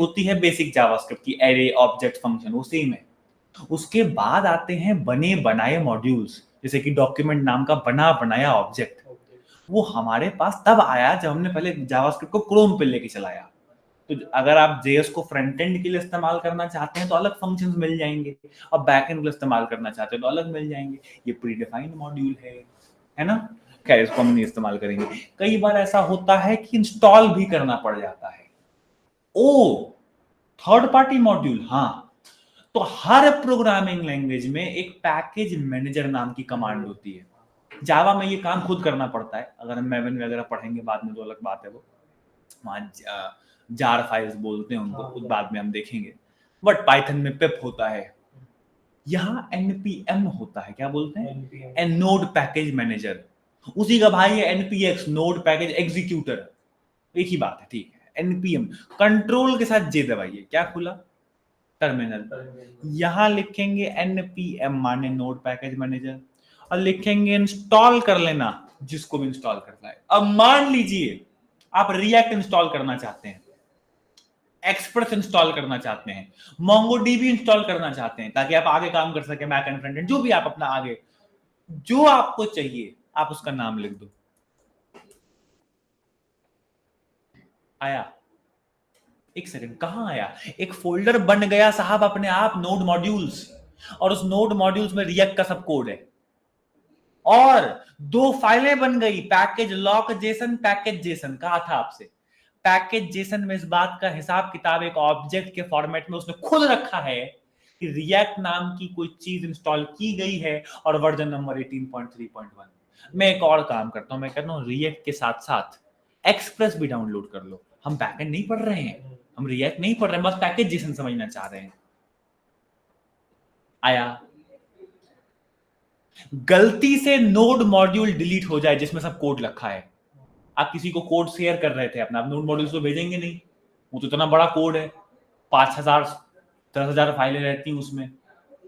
होती है basic JavaScript की, एरे, ऑब्जेक्ट, फंक्शन, वो सेम है। उसके बाद आते हैं बने बनाए मॉड्यूल्स, जैसे कि डॉक्यूमेंट नाम का बना बनाया ऑब्जेक्ट। वो हमारे पास तब आया जब हमने पहले जावास्क्रिप्ट को क्रोम पे लेके चलाया। तो अगर आप जेएस को फ्रंट एंड के लिए इस्तेमाल करना चाहते हैं तो अलग फंक्शंस मिल जाएंगे, और बैक एंड के लिए इस्तेमाल करना चाहते हैं तो अलग मिल जाएंगे। ये प्री डिफाइंड मॉड्यूल है ना। खैर, इसको हम नहीं इस्तेमाल करेंगे। कई बार ऐसा होता है कि इंस्टॉल भी करना पड़ जाता है। ओ, थर्ड पार्टी मॉड्यूल, हाँ। तो हर प्रोग्रामिंग लैंग्वेज में एक पैकेज मैनेजर नाम की कमांड होती है। जावा में ये काम खुद करना पड़ता है। अगर हम मैवन वगैरह पढ़ेंगे बाद में तो अलग बात है, वो वहाँ जार फाइल्स बोलते हैं उनको, उस बाद में हम देखेंगे। बट पाइथन में पिप होता है, यहाँ एनपीएम होता है। क्या बोलते हैं? An node package manager. उसी का भाई है एनपीएक्स, नोड पैकेज एग्जीक्यूटर। एक ही बात है, ठीक है। एनपीएम कंट्रोल के साथ जे दबाइए, क्या खुला? टर्मिनल। यहां लिखेंगे एनपीएम माने नोड पैकेज मैनेजर, और लिखेंगे इंस्टॉल कर लेना जिसको भी इंस्टॉल करना है। अब मान लीजिए आप रिएक्ट इंस्टॉल करना चाहते हैं, एक्सप्रेस इंस्टॉल करना चाहते हैं, मोंगोडीबी इंस्टॉल करना चाहते हैं, ताकि आप आगे काम कर सके, बैक एंड फ्रंट एंड, जो भी आप अपना आगे जो आपको चाहिए आप उसका नाम लिख दो। आया? एक सेकंड, कहां आया? एक फोल्डर बन गया साहब अपने आप, नोड मॉड्यूल्स, और उस नोड मॉड्यूल्स में रिएक्ट का सब कोड है, और दो फाइलें बन गई, package lock Jason, package Jason. कहा था आपसे, पैकेज जेसन में इस बात का हिसाब किताब एक ऑब्जेक्ट के फॉर्मेट में उसने खुद रखा है कि रिएक्ट नाम की कोई चीज इंस्टॉल की गई है और वर्जन नंबर 18.3.1। मैं एक और काम करता हूं, मैं कहता हूं रिएक्ट के साथ साथ एक्सप्रेस भी डाउनलोड कर लो। हम बैकएंड नहीं पढ़ रहे हैं, हम रिएक्ट नहीं पढ़ रहे हैं, बस पैकेज जेसन समझना चाह रहे हैं। आया? गलती से नोड मॉड्यूल डिलीट हो जाए जिसमें सब कोड रखा है, आप किसी को कोड शेयर कर रहे थे अपना, आप नोड मॉड्यूल्स तो भेजेंगे नहीं, वो तो इतना बड़ा कोड है, 5,000 10,000 फाइलें रहती हैं उसमें,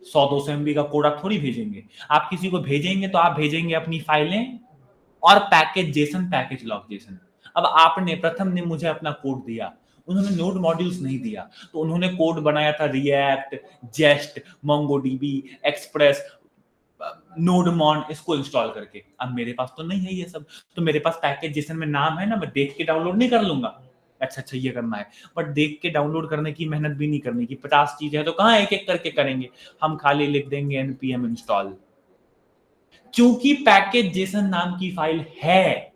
100-200 MB का कोड आप थोड़ी भेजेंगे। आप किसी को भेजेंगे तो आप भेजेंगे अपनी फाइलें और package Jason, package lock Jason. अब आपने प्रथम ने मुझे अपना कोड दिया, उन्होंने नोड मॉड्यूल्स नहीं दिया, तो उन्होंने कोड बनाया था रिएक्ट, जेस्ट, मोंगोडीबी, एक्सप्रेस, नोडमॉन, इसको इंस्टॉल करके। अब मेरे पास तो नहीं है ये सब, तो मेरे पास पैकेज जेसन में नाम है ना, मैं देख के डाउनलोड नहीं कर लूंगा। अच्छा ये करना है, बट देख के डाउनलोड करने की मेहनत भी नहीं करनी की, 50 चीजें हैं तो कहां एक एक करके करेंगे। हम खाली लिख देंगे npm इंस्टॉल, क्योंकि पैकेज जेसन नाम की फाइल है,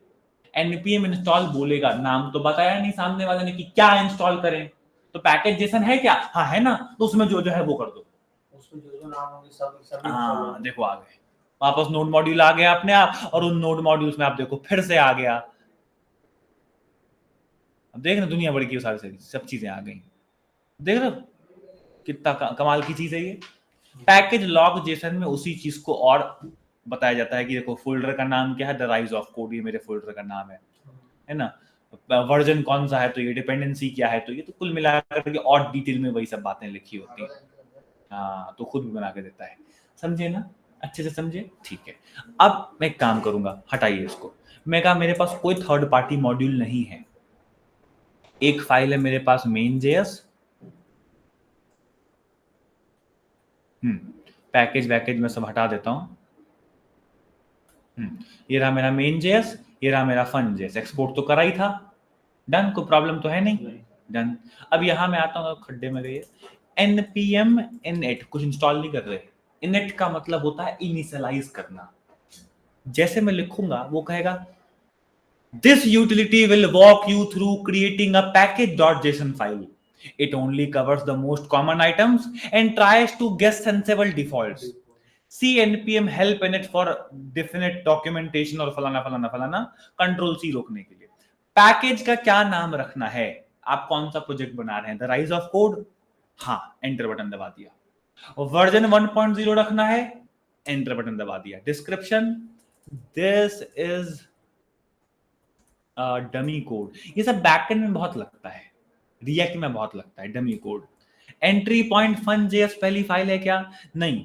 npm इंस्टॉल बोलेगा, नाम तो बताया नहीं सामने वाले ने कि क्या इंस्टॉल करें। तो पैकेज जेसन है क्या? हाँ है ना, तो उसमें जो जो है वो कर दो, उसमें जो नाम होंगे सब। हाँ देखो आ गए वापस, नोड मॉड्यूल आ गया अपने आप, और उन नोड मॉड्यूल्स में आप देखो फिर से आ गया। अब देख रहे दुनिया भर की सारी सब चीजें आ गई, देख रहे हो कितना कमाल की चीज है ये। पैकेज लॉक जेसन में उसी चीज को और बताया जाता है कि देखो फोल्डर का नाम क्या है, द राइज ऑफ कोड, ये मेरे फोल्डर का नाम है ना। वर्जन कौन सा है तो ये, डिपेंडेंसी क्या है तो ये, तो कुल मिलाकर के और डिटेल में वही सब बातें लिखी होती हैं। हाँ, तो खुद भी बना के देता है, समझे ना, अच्छे से समझे, ठीक है। अब मैं एक काम करूंगा, हटाइए इसको। मैं कहा मेरे पास कोई थर्ड पार्टी मॉड्यूल नहीं है, एक फाइल है मेरे पास main.js, पैकेज वैकेज में सब हटा देता हूं। ये रहा मेरा main.js, ये रहा मेरा fun.js, एक्सपोर्ट तो करा ही था, डन, कोई प्रॉब्लम तो है नहीं, डन। अब यहां मैं आता हूं, खड्डे में गए, npm init, कुछ इंस्टॉल नहीं कर रहे। init का मतलब होता है इनिशियलाइज करना। जैसे मैं लिखूंगा वो कहेगा this utility will walk you through creating a package.json file. It only covers the most common items and tries to guess sensible defaults. See npm help init for definite documentation और फलाना फलाना फलाना, कंट्रोल सी रोकने के लिए। Package का क्या नाम रखना है, आप कौन सा प्रोजेक्ट बना रहे हैं, द राइज ऑफ कोड, हाँ एंटर बटन दबा दिया। वर्जन 1.0 रखना है, एंटर बटन दबा दिया। Description, this is dummy code, ये सब बैकएंड में बहुत लगता है, रिएक्ट में बहुत लगता है dummy code. Entry point fun.js पहली फाइल है क्या? नहीं,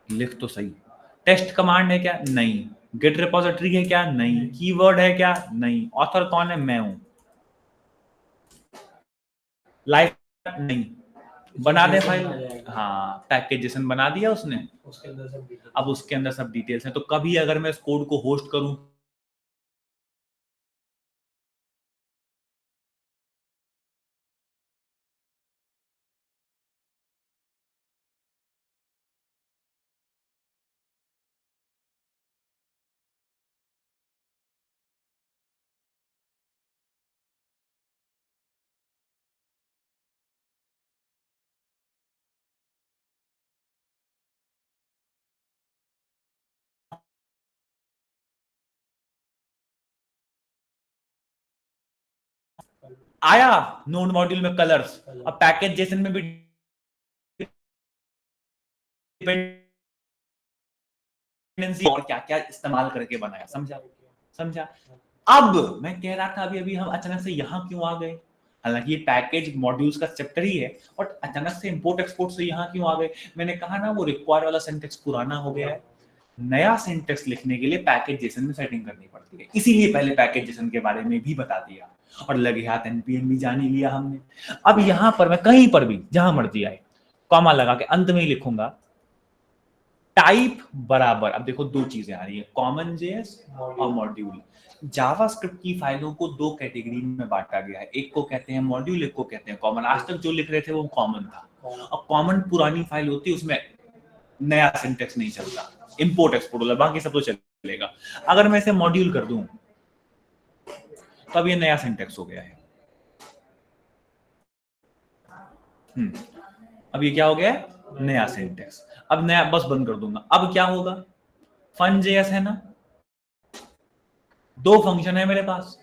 लिख तो सही। टेस्ट कमांड है क्या? नहीं, गिट रिपोजिटरी है क्या? नहीं। कीवर्ड है क्या? नहीं। ऑथर कौन है? मैं हूं। लाइफ नहीं। बना दे फाइल। हाँ, पैकेज जेसन बना दिया उसने, उसके अंदर सब डिटेल्स। अब उसके अंदर सब डिटेल्स हैं। तो कभी अगर मैं इस कोड को होस्ट करूं, आया नोड मॉड्यूल में कलर्स, अब पैकेज जेसन में भी डिपेंडेंसी और क्या क्या इस्तेमाल करके बनाया। समझा? समझा? अब मैं कह रहा था अभी अभी हम अचानक से यहाँ क्यों आ गए? हालांकि ये पैकेज मॉड्यूल्स का चैप्टर ही है, और अचानक से इंपोर्ट एक्सपोर्ट से यहाँ क्यों आ गए? मैंने कहा ना वो रिक्वायर वाला सिंटेक्स पुराना हो गया है। नया सिंटेक्स लिखने के लिए पैकेज जेसन में सेटिंग करनी पड़ती है, इसीलिए पहले पैकेज जेसन के बारे में भी बता दिया, और लगे हाथ एनपीएम भी जान ही लिया हमने। अब यहाँ पर मैं कहीं पर भी जहां मर्जी आए कॉमा लगा के अंत में ही लिखूंगा टाइप बराबर, अब देखो दो चीजें आ रही है, कॉमन जेएस और मॉड्यूल। जावास्क्रिप्ट की फाइलों को दो कैटेगरी में बांटा गया है, एक को कहते हैं मॉड्यूल, एक को कहते हैं कॉमन। आज तक जो लिख रहे थे वो कॉमन था, और कॉमन पुरानी फाइल होती है, उसमें नया सिंटेक्स नहीं चलता, इंपोर्ट एक्सपोर्ट वाला, बाकी सब तो चलेगा। अगर मैं इसे मॉड्यूल कर दूं तो अब ये नया सिंटेक्स हो गया है। अब ये क्या हो गया है? नया सिंटेक्स। अब नया बस बंद कर दूंगा। अब क्या होगा? फन जेएस है ना, दो फंक्शन है मेरे पास,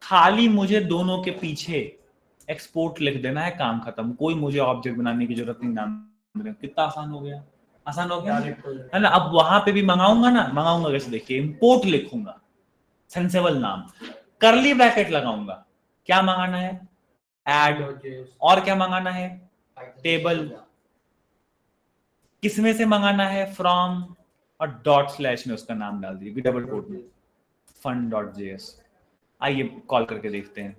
खाली मुझे दोनों के पीछे एक्सपोर्ट लिख देना है, काम खत्म। कोई मुझे ऑब्जेक्ट बनाने की जरूरत नहीं। नाम कितना आसान हो गया, आसान हो गया है ना। अब वहां पे भी मंगाऊंगा ना, मंगाऊंगा कैसे? देखिए, इंपोर्ट लिखूंगा, सेंसेबल नाम, करली ब्रैकेट लगाऊंगा, क्या मंगाना है? ऐड, और क्या मंगाना है? टेबल, किसमें से मंगाना है? फ्रॉम, और डॉट स्लैश में उसका नाम डाल दीजिए डबल कोट में, फन डॉट जेएस। आइए कॉल करके देखते हैं।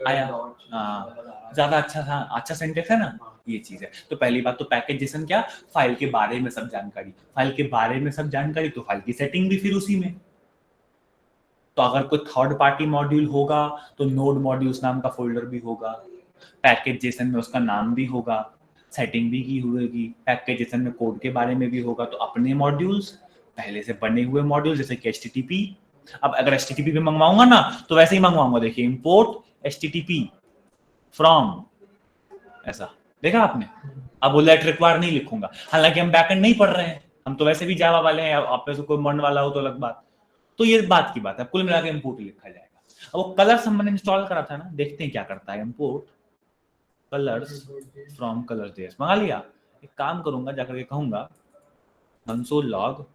आया, हाँ, ज्यादा अच्छा था, अच्छा सेंटेक्स है ना, ये चीज है। तो पहली बात तो पैकेज जेसन क्या? फाइल के बारे में सब जानकारी, फाइल के बारे में सब जानकारी, तो फाइल की सेटिंग भी फिर उसी में। तो अगर कोई थर्ड पार्टी मॉड्यूल होगा तो नोड मॉड्यूल्स नाम का फोल्डर भी होगा, पैकेज जेसन में उसका नाम भी होगा, सेटिंग भी की होगी, पैकेज जेसन में कोड के बारे में भी होगा। तो अपने मॉड्यूल्स, पहले से बने हुए मॉड्यूल, जैसे कि एचटीटीपी। अब अगर एचटीटीपी भी मंगवाऊंगा ना तो वैसे ही मंगवाऊंगा, देखिए इंपोर्ट एचटीटीपी फ्रॉम, ऐसा देखा आपने। अब वो लेट रिक्वायर नहीं लिखूंगा, हालांकि हम बैकएंड नहीं पढ़ रहे हैं, हम तो वैसे भी जावा वाले हैं। आप में से कोई मन वाला हो तो अलग बात। तो ये बात की बात है, कुल मिला के इंपोर्ट लिखा जाएगा। अब वो कलर्स हमने इंस्टॉल करा था ना, देखते हैं क्या करता है। Import colours from colours JS मंगा लिया। एक काम करूंगा, जाकर के कहूंगा कंसोल लॉग,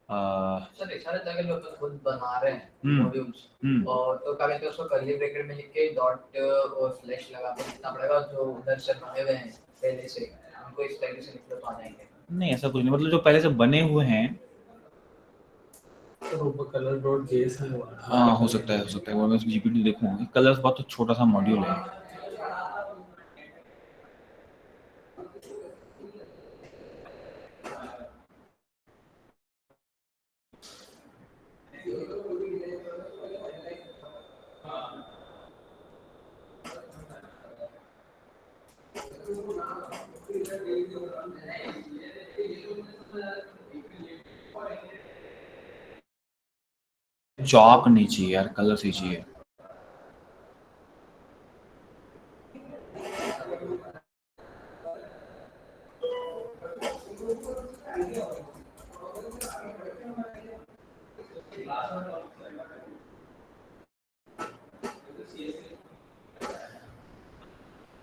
सर सारे जगह लोग खुद बना रहे हैं मॉड्यूल्स, और तो क्या कहते हैं उसको कर्ली ब्रैकेट में लिख के डॉट और स्लैश लगा के लिखना पड़ेगा, जो उधर से बने हुए हैं पहले से, उनको इस तरीके से लिख लो तो आ जाएंगे। नहीं ऐसा कुछ नहीं, मतलब जो पहले से बने हुए हैं, तो कलर डॉट जेएस है। हाँ हो सकता है, हो सकता है। वो मैं जीपीटी देखूंगा। कलर्स बहुत तो छोटा सा मॉड्यूल है। चौक नहीं चाहिए यार, कलर्स ही चाहिए।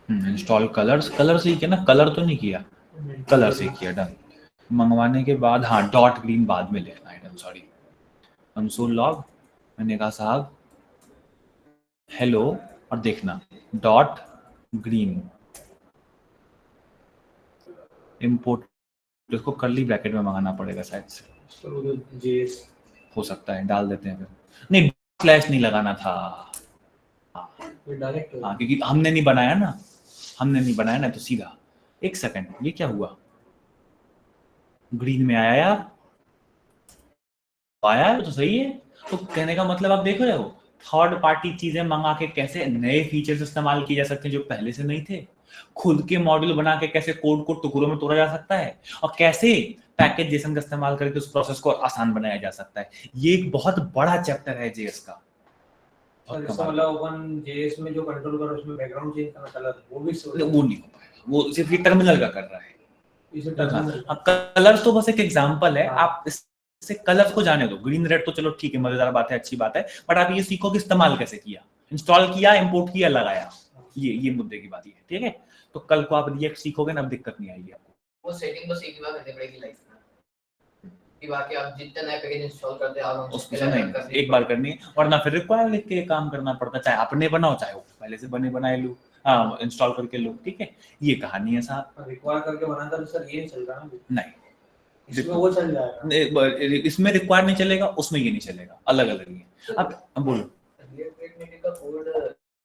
इंस्टॉल कलर्स, कलर्स ही किया ना, कलर तो नहीं किया, कलर्स ही किया। डन। मंगवाने के बाद हाँ डॉट ग्रीन बाद में लिखना है। Done, sorry. कंसोल लॉग, मैंने कहा साहब हेलो, और देखना डॉट ग्रीन, इंपोर्ट तो इसको कर्ली ब्रैकेट में मंगाना पड़ेगा शायद से, जेएस हो सकता है, डाल देते हैं फिर। नहीं, स्लैश नहीं लगाना था, डायरेक्ट हाँ, क्योंकि हमने नहीं बनाया ना, तो सीधा। एक सेकंड, ये क्या हुआ, ग्रीन में आया यार, आया तो सही है। तो कहने का मतलब आप देख रहे हो, थर्ड पार्टी चीजें मंगा के कैसे नए फीचर्स इस्तेमाल किए जा सकते हैं जो पहले से नहीं थे, खुद के मॉड्यूल बना के कैसे कोड को टुकड़ों में तोड़ा जा सकता है, और कैसे पैकेज जेसन का इस्तेमाल करके उस प्रोसेस को आसान बनाया जा सकता है। ये एक बहुत बड़ा चैप्टर है जेएस का। मतलब ओपन जेएस में जो कंट्रोल कर उसमें बैकग्राउंड चेंज करना कलर, वो नहीं हो पाएगा, वो सिर्फ ये टर्मिनल का कर रहा है। कलर तो बस एक एग्जांपल है, आप इससे कलर को जाने दो। ग्रीन रेड तो चलो ठीक है, मजेदार बात है, अच्छी बात है, बट आप ये सीखो कि इस्तेमाल कैसे किया, इंस्टॉल किया, इंपोर्ट किया, लगाया, ये मुद्दे की बात है, ठीक है। तो कल को आप रिएक्ट सीखोगे ना, अब दिक्कत नहीं आएगी आपको। वो सेटिंग बस एक ही बार करनी पड़ेगी लाइफ में, कि बाकी आप जितने नए पैकेज इंस्टॉल करते हैं उसमें नहीं, एक बार करनी है, वरना फिर रिक्वायर लिख के काम करना पड़ता है, चाहे अपने बनाओ चाहे वो पहले से बने बनाए लो, हाँ, इंस्टॉल करके लो, ठीक है। ये कहानी है साहब, रिक्वायर करके बनाता तो सर ये नहीं चल रहा ना, नहीं इसमें वो चल जाएगा, इसमें रिक्वायर नहीं चलेगा, उसमें ये नहीं चलेगा, अलग अलग ही है। अब बोलो, रिएक्ट का कोड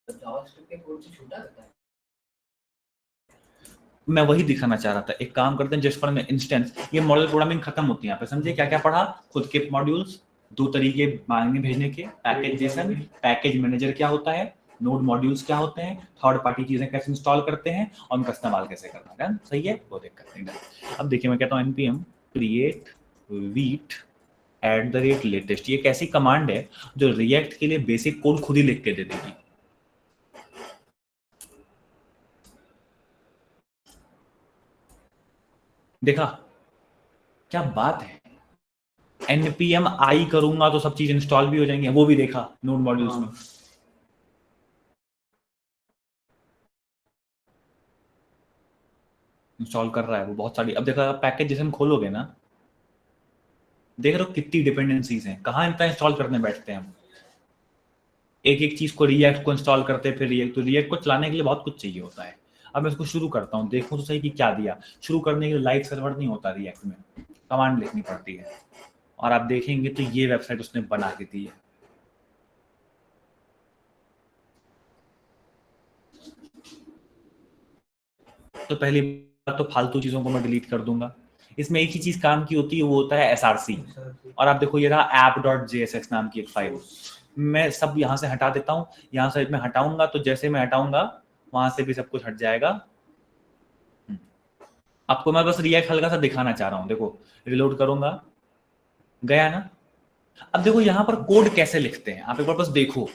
जावास्क्रिप्ट के कोड से छोटा रहता है। मैं वही दिखाना चाह रहा था। एक काम करते हैं, जस्ट फॉर एन इंस्टेंस, ये मॉडल प्रोग्रामिंग खत्म होती है यहाँ पे, समझे क्या क्या पढ़ा, खुद के मॉड्यूल्स, दो तरीके मांगने भेजने के, पैकेज जेसन, पैकेज मैनेजर क्या होता है, नोड मॉड्यूल्स क्या होते हैं, थर्ड पार्टी चीजें कैसे इंस्टॉल करते हैं और उनका इस्तेमाल कैसे करना है, सही है, वो देख करते हैं। अब देखिए, मैं कहता हूँ npm create वीट @latest, ये एक ऐसी कमांड है जो रिएक्ट के लिए बेसिक कोड खुद ही लिख के दे देगी। देखा क्या बात है, npm i करूंगा तो सब चीज इंस्टॉल भी हो जाएंगे, वो भी देखा नोड मॉड्यूल्स में। इंस्टॉल कर रहा है वो बहुत सारी। अब देखा, पैकेज जैसे हम खोलोगे ना, देख रहे हो कितनी डिपेंडेंसीज हैं, कहाँ इतना इंस्टॉल करने बैठते हैं हम, एक एक चीज को, रिएक्ट को इंस्टॉल करते हैं, फिर रिएक्ट, तो रिएक्ट को चलाने के लिए बहुत कुछ चाहिए होता है। अब मैं इसको शुरू करता हूँ, देखो तो सही कि क्या दिया। शुरू करने के लिए लाइव सर्वर नहीं होता रिएक्ट में, कमांड लिखनी पड़ती है, और आप देखेंगे तो ये वेबसाइट उसने बना के दी है। तो पहली बात तो फालतू चीजों को मैं डिलीट कर दूंगा। इसमें एक ही चीज काम की होती है, वो होता है src। और आप देखो, ये रहा app.jsx नाम की एक फाइल, मैं सब यहाँ से हटा देता हूँ, यहाँ से मैं हटाऊंगा तो जैसे मैं हटाऊंगा वहां से भी सब कुछ हट जाएगा। आपको मैं बस रिएक्ट हल्का सा दिखाना चाह रहा हूँ। देखो, रिलोड करूंगा, गया ना। अब देखो यहाँ पर कोड कैसे लिखते हैं, आप एक बार बस देखो,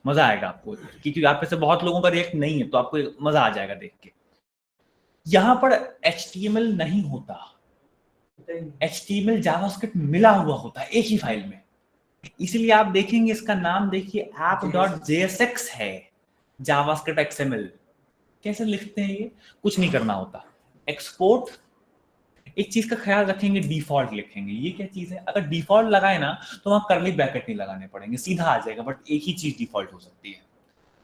मजा आएगा आपको, क्योंकि आप में से बहुत लोगों का रिएक्ट नहीं है, तो आपको मजा आ जाएगा देख के। यहाँ पर HTML नहीं होता, HTML जावास्क्रिप्ट मिला हुआ होता है एक ही फाइल में, इसलिए आप देखेंगे इसका नाम देखिए app.jsx है, जावास्क्रिप्ट XML। कैसे लिखते हैं ये, कुछ नहीं करना होता, एक्सपोर्ट। एक चीज का ख्याल रखेंगे, डिफॉल्ट लिखेंगे, ये क्या चीज है, अगर डिफॉल्ट लगाए ना तो वहां कर्ली ब्रैकेट नहीं लगाने पड़ेंगे, सीधा आ जाएगा, बट एक ही चीज डिफॉल्ट हो सकती है।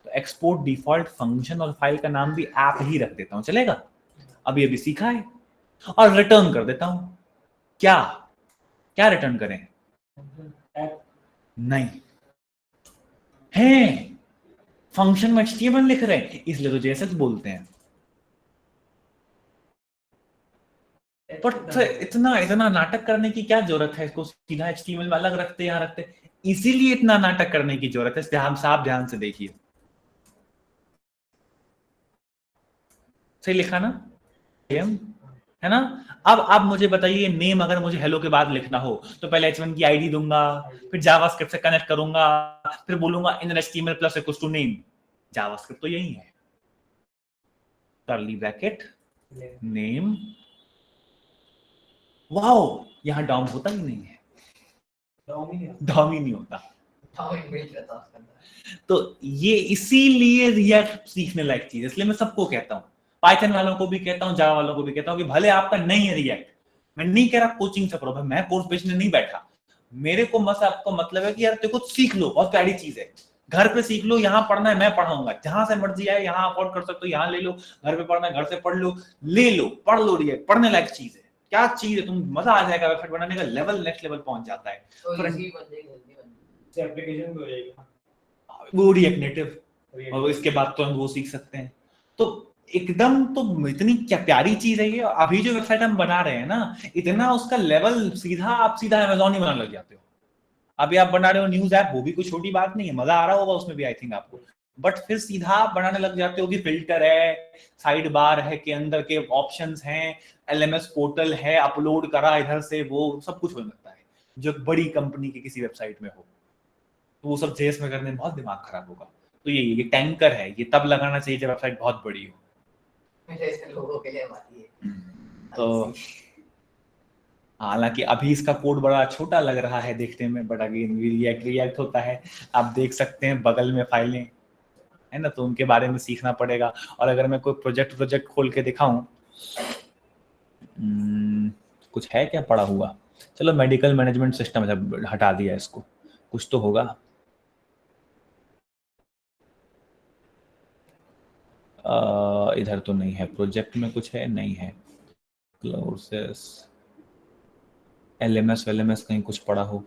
तो एक्सपोर्ट डिफॉल्ट फंक्शन, और फाइल का नाम भी ऐप ही रख देता हूं, चलेगा। अब ये भी सीखा है, और रिटर्न कर देता हूं। क्या क्या रिटर्न करें, नहीं है, फंक्शन में HTML लिख रहे हैं इसलिए तो JSX बोलते हैं। पर इतना इतना नाटक करने की क्या जरूरत है, इसको सीधा HTML में अलग रखते, यहाँ रखते, इसीलिए इतना नाटक करने की जरूरत है। हम साफ ध्यान से देखिए, सही लिखा ना, है ना। अब मुझे बताइए, नेम अगर मुझे हेलो के बाद लिखना हो तो पहले h1 की आईडी दूंगा, फिर जावास्क्रिप्ट से कनेक्ट करूंगा, फिर बोलूंगा in HTML plus equals to name. JavaScript तो यही है, कर्ली ब्रैकेट नेम। वाओ, यहां डाउन होता ही नहीं है, डाउन ही नहीं होता। तो ये इसीलिए रिएक्ट सीखने लायक चीज है, इसलिए मैं सबको कहता हूं, पाइथन वालों को भी कहता हूं, जावा वालों को भी कहता हूं कि भले आपका नहीं है रिएक्ट, मैं नहीं कह रहा कोचिंग से करो, मैं कोर्स बेचने नहीं बैठा, मेरे को बस आपको मतलब है कि यार देखो सीख लो, बहुत प्यारी चीज है, घर पे सीख लो, यहाँ पढ़ना है मैं पढ़ाऊंगा, जहां से मर्जी आए, यहाँ अफोर्ड कर सकते हो यहाँ ले लो, घर पे पढ़ना है घर से पढ़ लो, ले लो, पढ़ लो, रिएक्ट पढ़ने लायक चीज है, क्या चीज है, तुम मजा आ जाएगा, वेबसाइट बनाने का लेवल नेक्स्ट लेवल पहुंच जाता है। तो Front- इजी बन जाएगी, जल्दी बन जाएगी। एप्लीकेशन भी हो जाएगी वो रिएक्ट नेटिव, और इसके बाद तो हम वो सीख सकते हैं। तो एकदम तो इतनी क्या प्यारी चीज है ये। अभी जो वेबसाइट हम बना रहे हैं ना, इतना उसका लेवल सीधा, आप सीधा अमेजोन ही बनाने लग जाते हो। अभी आप बना रहे हो न्यूज ऐप, वो भी कोई छोटी बात नहीं है, मजा आ रहा होगा उसमें भी आई थिंक आपको। बट फिर सीधा आप बनाने लग जाते हो कि फिल्टर है, साइड बार है, के अंदर के ऑप्शंस हैं, एलएमएस पोर्टल है, अपलोड करा इधर से, वो सब कुछ होने लगता है जो बड़ी कंपनी की किसी वेबसाइट में हो। तो वो सब जेएस में करने में बहुत दिमाग खराब होगा। तो ये टैंकर है, ये तब लगाना चाहिए जब वेबसाइट बहुत बड़ी हो। मेरे ऐसे लोगों के लिए बात ये तो हालांकि अभी इसका कोड बड़ा छोटा लग रहा है देखने में, बट अगेन रिएक्ट होता है। आप देख सकते हैं बगल में फाइलें है ना, तो उनके बारे में सीखना पड़ेगा। और अगर मैं कोई प्रोजेक्ट खोल के दिखाऊं, कुछ है क्या पड़ा हुआ, चलो मेडिकल मैनेजमेंट सिस्टम हटा दिया इसको, कुछ तो होगा। इधर तो नहीं है, प्रोजेक्ट में कुछ है नहीं है, क्लाउसेस एलएमएस कहीं कुछ पड़ा हो,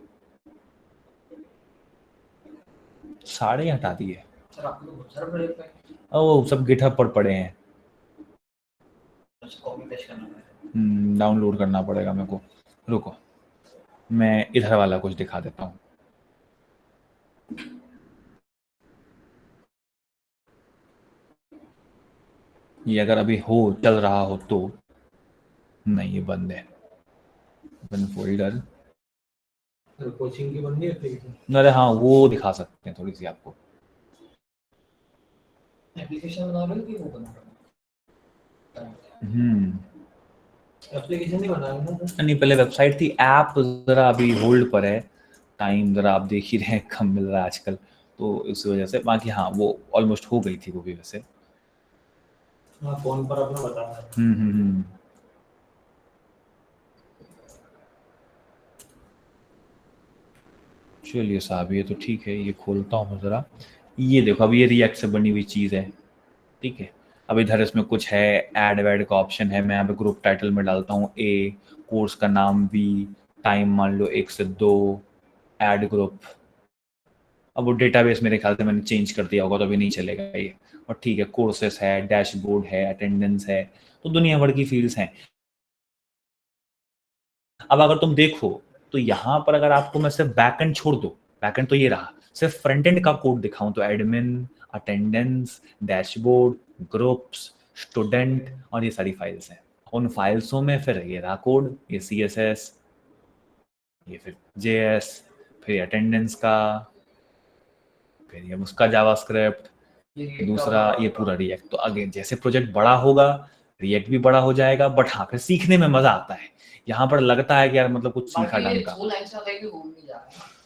सारे हटा दिए। सर आप लोग बहुत सारे प्रोजेक्ट पे वो सब गिटहब पर पड़े हैं, कॉपी पेस्ट करना है। डाउनलोड करना पड़ेगा मेरे को। रुको मैं इधर वाला कुछ दिखा देता हूँ। ये अगर अभी हो चल रहा हो तो, नहीं ये बंद है, बंद फोल्डर। कोचिंग की बन गई एप्लीकेशन। अरे हाँ वो दिखा सकते हैं थोड़ी सी आपको। एप्लीकेशन बना रहे हो कि वो बना रहे एप्लीकेशन नहीं बना रहे ना। नहीं पहले वेबसाइट थी, ऐप जरा अभी होल्ड पर है, टाइम जरा आप देख ही रहे हैं कम मिल रहा है आजकल, तो इस वजह से। बाकी हाँ वो ऑलमोस्ट हो गई थी वो भी वैसे। हाँ फोन पर अपना बता रहा है। चलिए साहब ये तो ठीक है, ये खोलता हूँ मैं ज़रा। ये देखो अब ये रिएक्ट से बनी हुई चीज़ है, ठीक है। अब इधर इसमें कुछ है, ऐड वैड का ऑप्शन है, मैं यहाँ पे ग्रुप टाइटल में डालता हूँ ए, कोर्स का नाम बी, टाइम मान लो 1 से 2, ऐड ग्रुप। अब वो डेटाबेस मेरे ख्याल से मैंने चेंज कर दिया होगा तो अभी नहीं चलेगा ये, और ठीक है। कोर्सेस है, डैशबोर्ड है, अटेंडेंस है, तो दुनिया भर की फील्ड्स हैं। अब अगर तुम देखो तो यहाँ पर अगर आपको मैं सिर्फ बैकएंड छोड़ दो, बैकएंड तो ये रहा, सिर्फ फ्रंट एंड का कोड दिखाऊं तो admin, attendance, dashboard, groups, student, और ये सारी फाइल्स हैं। उन फाइल्सों में फिर ये रहा कोड, ये CSS, ये फिर JS, फिर अटेंडेंस का, फिर ये उसका जावास्क्रिप्ट, दूसरा ये पूरा रिएक्ट। तो अगेन जैसे प्रोजेक्ट बड़ा होगा रिएक्ट भी बड़ा हो जाएगा, बट हाँ फिर सीखने में मजा आता है। यहाँ पर लगता है कि यार मतलब कुछ सीखा ढंग का। 2 लाइन से आता है कि वो नहीं जा रहा है,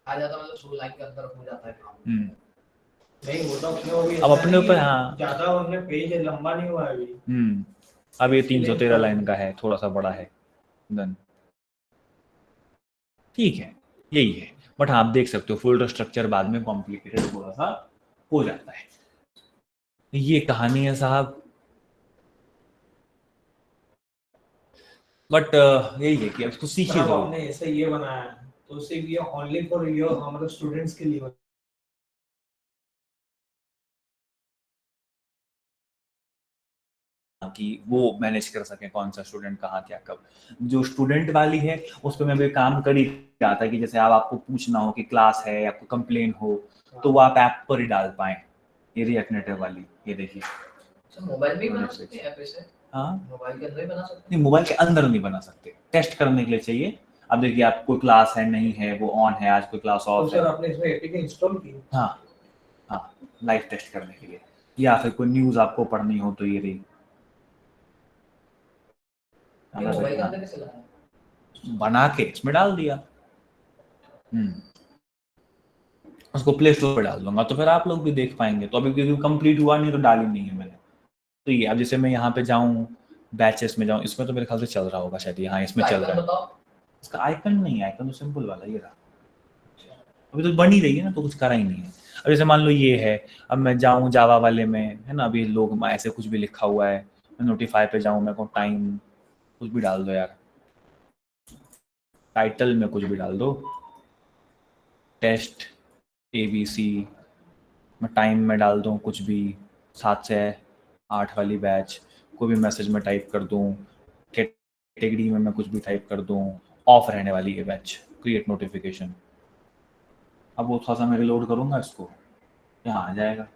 आ जाता मतलब 2 लाइन के अंदर हो जाता है काम। नहीं वो तो अपने वो भी अब अपने ऊपर, हाँ ज्यादा उनने पेज लंबा नहीं हुआ अभी। अब ये 313 लाइन का है, थोड़ा सा बड़ा है, डन, ठीक है यही है। बट हाँ आप देख सकते हो फोल्डर स्ट्रक्चर बाद में कॉम्प्लिकेटेड थोड़ा सा हो जाता है। ये कहानी है साहब, बट यही है कि अब इसको सीखिए अब तो। आपने ऐसे ये बनाया है तो सिर्फ ये ओनली फॉर योर हमारे स्टूडेंट्स के लिए कि वो मैनेज कर सके कौन सा स्टूडेंट कहाँ क्या कब। जो स्टूडेंट वाली है उस पर मैं भी काम कर ही रहा था कि जैसे अब आपको पूछना हो कि क्लास है या कोई कंप्लेन हो तो वो आप ऐप पर ही डाल पाए। ये रिएक्ट नेटिव वाली, ये देखिए। तो मोबाइल में बना सकते हैं ऐप से? हाँ मोबाइल के अंदर ही बना सकते हैं? नहीं मोबाइल के अंदर नहीं बना सकते, टेस्ट करने के लिए चाहिए। अब देखिए आप कोई क्लास है नहीं है, वो ऑन है, आज कोई क्लास ऑफ है, सर आपने इसमें एपीके इंस्टॉल की? हाँ हाँ लाइव टेस्ट करने के लिए, या फिर कोई न्यूज़ आपको पढ़नी हो तो ये रही। मोबाइल के अंदर कैसे लाया? बना के इसमें डाल दिया, उसको प्ले स्टोर पे डाल दूंगा तो फिर आप लोग भी देख पाएंगे। तो अभी क्योंकि कंप्लीट हुआ नहीं तो डाली नहीं है मैंने। तो ये अब जैसे मैं यहाँ पे जाऊँ, बैचेस में जाऊँ, इसमें तो मेरे ख्याल से चल रहा होगा शायद, यहाँ इसमें चल रहा है। इसका आइकन नहीं है, आइकन तो सिंपल वाला ये रहा, अभी तो बन ही रही है ना, तो कुछ करा ही नहीं है। अब जैसे मान लो ये है, अब मैं जाऊँ जावा वाले में, है ना, अभी लोग ऐसे कुछ भी लिखा हुआ है, मैं नोटिफाई पे जाऊँ, मेरे को टाइम कुछ भी डाल दो यार, टाइटल में कुछ भी डाल दो, टेस्ट ABC, मैं टाइम में डाल दूँ कुछ भी, 7 से 8 वाली बैच, कोई भी मैसेज में टाइप कर दूँ, कैटेगरी में मैं कुछ भी टाइप कर दूँ, ऑफ रहने वाली है बैच, क्रिएट नोटिफिकेशन। अब वो थोड़ा सा मैं रिलोड करूँगा इसको, यहाँ आ जाएगा।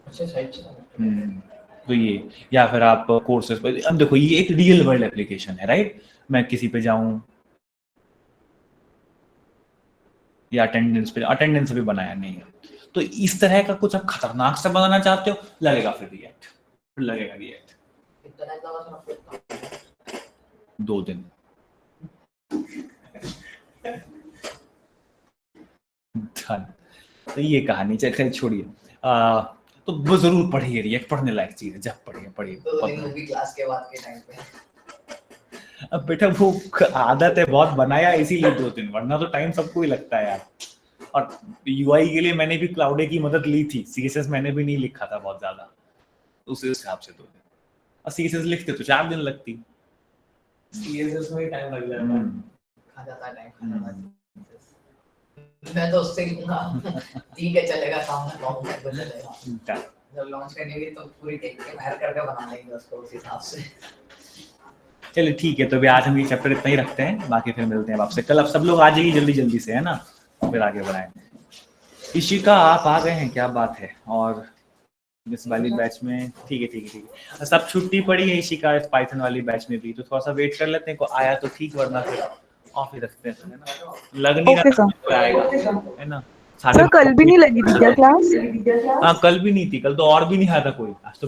अच्छा साइड से तो ये, या फिर आप कोर्सेज पर, अब देखो ये एक रियल वर्ल्ड एप्लीकेशन है, राइट? मैं किसी पे जाऊं या अटेंडेंस भी बनाया नहीं है, तो इस तरह का कुछ आप खतरनाक सा बनाना चाहते हो, लगेगा फिर रिएक्ट, कितना टाइम लगा सर आपको? 2 दिन। डन। तो ये कहानी चल छोड़िए, तो वो जरूर पढ़िए, रिएक्ट पढ़ने लायक चीज है, जब पढ़िए। तो दिन मूवी क्लास के बाद के टाइम पे अब बेटा वो आदत है बहुत, बनाया इसीलिए 2 दिन, वरना तो टाइम सबको ही लगता है यार। और UI के लिए मैंने भी क्लाउडे की मदद ली थी, CSS मैंने भी नहीं लिखा था बहुत ज्यादा, उस हिसाब से 2 दिन, और CSS लिखते तो 4 दिन लगती। CSS में टाइम लग जाता है, खा जाता है टाइम। मैं तो उससे लूंगा, ठीक है चलेगा, सामने लॉन्च करके चलेगा, जब लॉन्च करेंगे तो पूरी देख के बाहर करके बना लेंगे उसको उस हिसाब से। चलिए ठीक है, तो अभी आज हम ये चैप्टर इतना ही रखते हैं, बाकी फिर मिलते हैं आपसे कल। अब सब लोग आ जाइए जल्दी से, है ना, फिर आगे बढ़ाएंगे। इशिका आप आ गए हैं, क्या बात है? और इस वाली बैच में ठीक है, सब छुट्टी पड़ी है इशिका, इस पाइथन वाली बैच में भी, तो थोड़ा सा वेट कर लेते हैं, को आया तो ठीक, वरना फिर ऑफ ही रखते हैं, है ना? लग नहीं रहा आएगा, है ना? सर कल भी नहीं लगी थी क्या क्लास? हाँ कल भी नहीं थी, कल तो और भी नहीं आया था कोई, आज तो